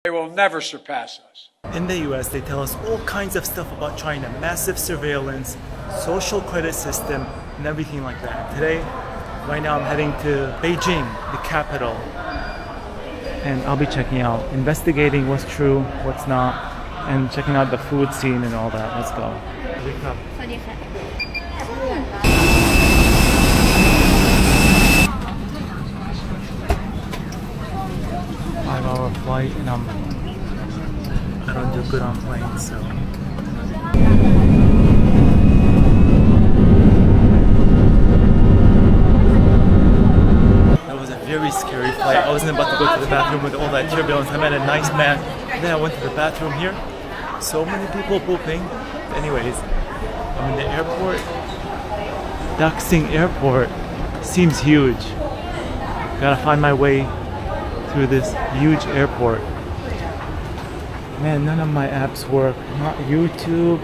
They will never surpass us. In the US, they tell us all kinds of stuff about China, massive surveillance, social credit system, and everything like that. Today, right now I'm heading to Beijing, the capital. And I'll be checking out, investigating what's true, what's not, and checking out the food scene and all that. Let's go. Here we come. 5-hour flight, and I don't do good on planes, so. That was a very scary flight. I wasn't about to go to the bathroom with all that turbulence. I met a nice man, and then I went to the bathroom here. So many people pooping. Anyways, I'm in the airport. Daxing Airport seems huge. Gotta find my way through this huge airport. Man, none of my apps work. Not YouTube,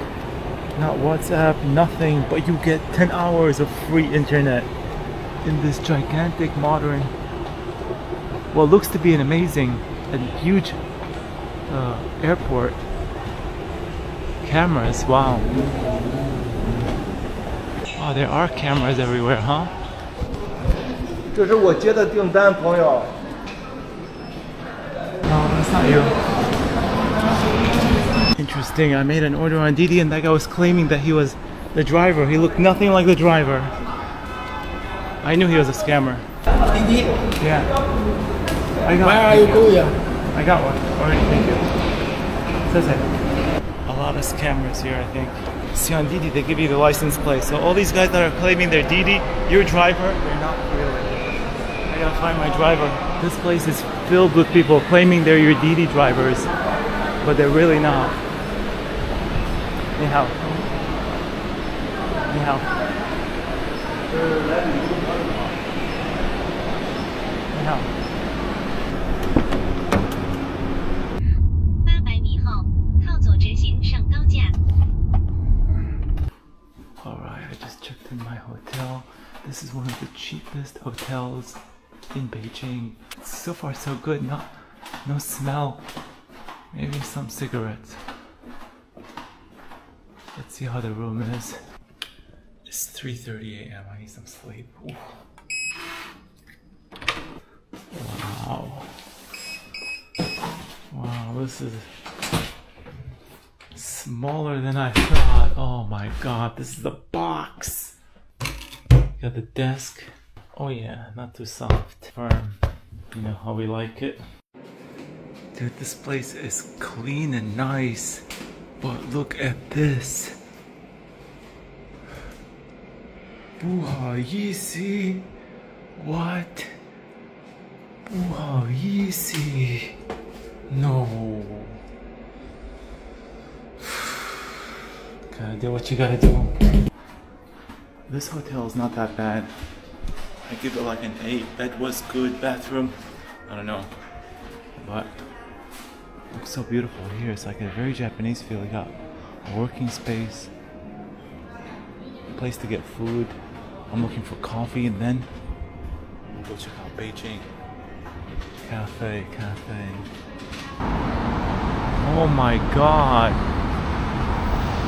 not WhatsApp, nothing. But you get 10 hours of free internet in this gigantic modern, what looks to be an amazing and huge airport. Cameras, wow. Oh, there are cameras everywhere, huh? 这是我接的订单，朋友。 No, that's not you. Interesting. I made an order on Didi and that guy was claiming that he was the driver. He looked nothing like the driver. I knew he was a scammer. Didi? Yeah. Where are you going? I got one already. Thank you. Says it. A lot of scammers here, I think. See, on Didi, they give you the license plate. So all these guys that are claiming they're Didi, your driver, they're not really. I gotta find my driver. This place is filled with people claiming they're your Didi drivers, but they're really not. Ni hao. Ni hao. Ni hao. 800米后，靠左直行上高架。 Alright, I just checked in my hotel. This is one of the cheapest hotels in Beijing. So far so good, no smell, maybe some cigarettes. Let's see how the room is. It's 3:30 a.m. I need some sleep. Ooh. Wow. Wow, this is smaller than I thought. Oh my god, this is a box. Got the desk. Oh yeah, not too soft. Firm. You know how we like it. Dude, this place is clean and nice. But look at this. 不好意思. What? 不好意思. No. Gotta do what you gotta do. This hotel is not that bad. I give it like an 8. Bed was good, bathroom, I don't know. But it looks so beautiful here. It's like a very Japanese feel. We got a working space, a place to get food. I'm looking for coffee and then we'll go check out Beijing. Cafe. Oh my god.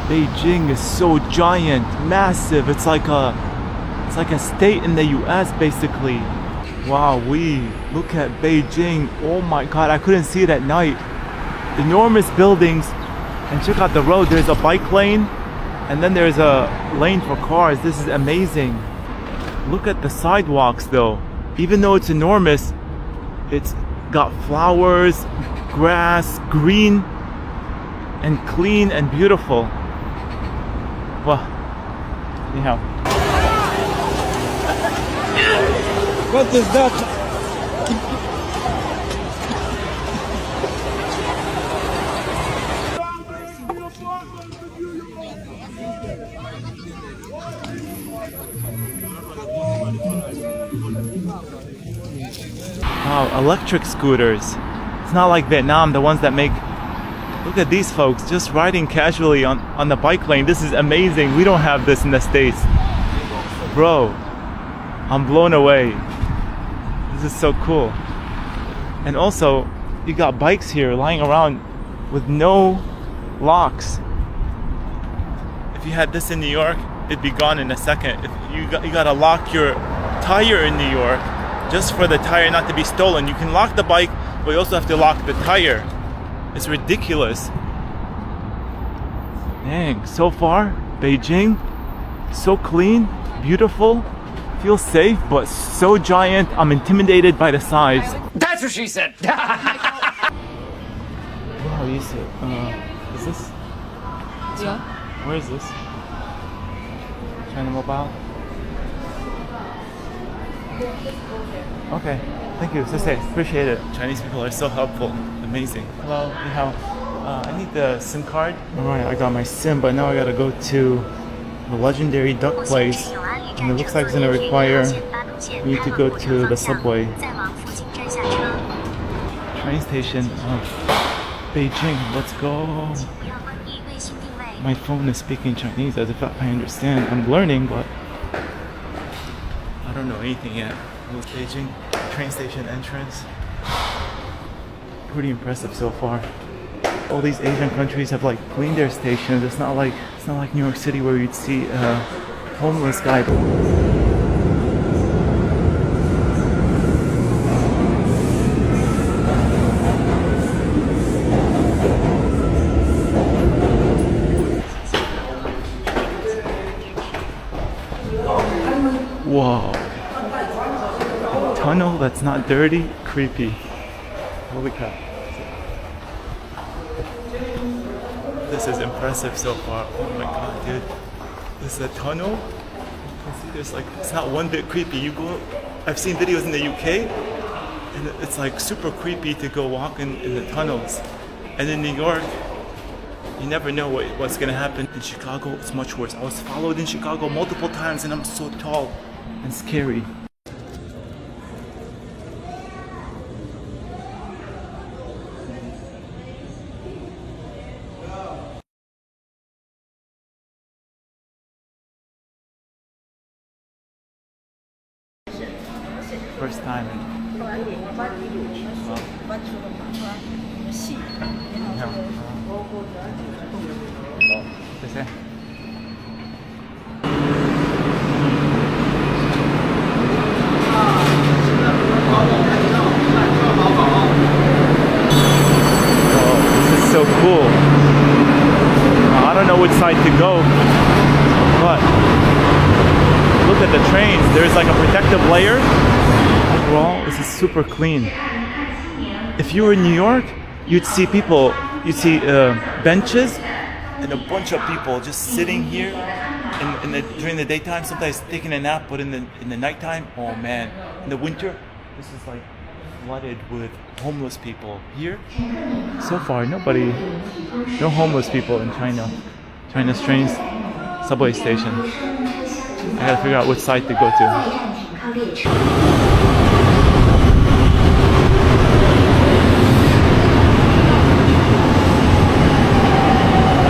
Beijing is so giant, massive. It's like a state in the US basically. Wow, look at Beijing. Oh my god, I couldn't see it at night. Enormous buildings, and check out the road. There's a bike lane and then there's a lane for cars. This is amazing. Look at the sidewalks though. Even though it's enormous, it's got flowers, grass, green, and clean and beautiful. Wow. Anyhow. What is that? Wow, electric scooters. It's not like Vietnam, the ones that make... Look at these folks just riding casually on the bike lane. This is amazing. We don't have this in the States. Bro, I'm blown away. This is so cool. And also, you got bikes here lying around with no locks. If you had this in New York, it'd be gone in a second. If you gotta lock your tire in New York just for the tire not to be stolen. You can lock the bike, but you also have to lock the tire. It's ridiculous. Dang, so far, Beijing, so clean, beautiful, feels safe, but so giant, I'm intimidated by the size. That's what she said. Wow, you said, is this? Yeah. Where is this? China Mobile? Okay, thank you, Sensei, appreciate it. Chinese people are so helpful, amazing. Hello, ni hao. I need the SIM card. Alright, I got my SIM, but now I gotta go to the legendary duck place. And it looks like it's gonna require me to go to the subway. Train station of Beijing, let's go. My phone is speaking Chinese as if I understand. I'm learning, but I don't know anything yet. Beijing train station entrance. Pretty impressive so far. All these Asian countries have like cleaned their stations. It's not like New York City where you'd see a homeless guy. Whoa. Tunnel that's not dirty, creepy. Holy crap. This is impressive so far. Oh my god, dude. This is a tunnel. You can see there's like, it's not one bit creepy. I've seen videos in the UK and it's like super creepy to go walk in the tunnels. And in New York, you never know what's gonna happen. In Chicago, it's much worse. I was followed in Chicago multiple times and I'm so tall and scary. First time. This is so cool. I don't know which side to go, but look at the trains. There's like a protective layer. Overall, this is super clean. If you were in New York, you'd see benches and a bunch of people just sitting here during the daytime, sometimes taking a nap, but in the nighttime, oh man, in the winter, this is like flooded with homeless people. Here, so far, no homeless people in China. China's trains, subway station. I gotta figure out which side to go to.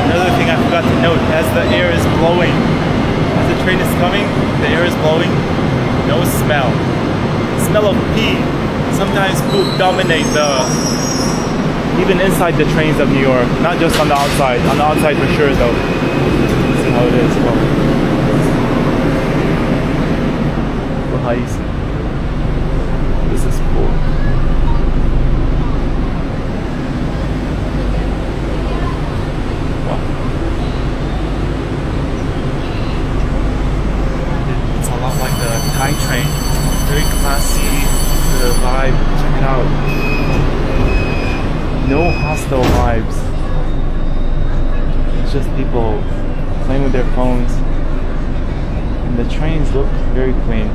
Another thing I forgot to note, as the air is blowing, as the train is coming, the air is blowing, no smell. The smell of pee, sometimes poop dominate even inside the trains of New York, not just on the outside. On the outside for sure though. This is how it is. This is cool. Wow. It's a lot like the Thai train. Very classy, the vibe. Check it out. No hostile vibes. It's just people playing with their phones. And the trains look very clean.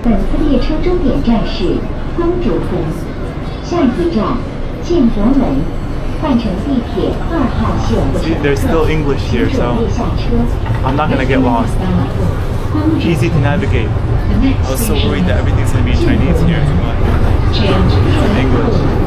本次列车终点站是公主湖。一站建国门，换乘地铁2号线的 See, there's still English here, 请准 so 备下车。 I'm not gonna get lost. Easy to navigate. I was so worried that everything's gonna be in Chinese here, but it's in English.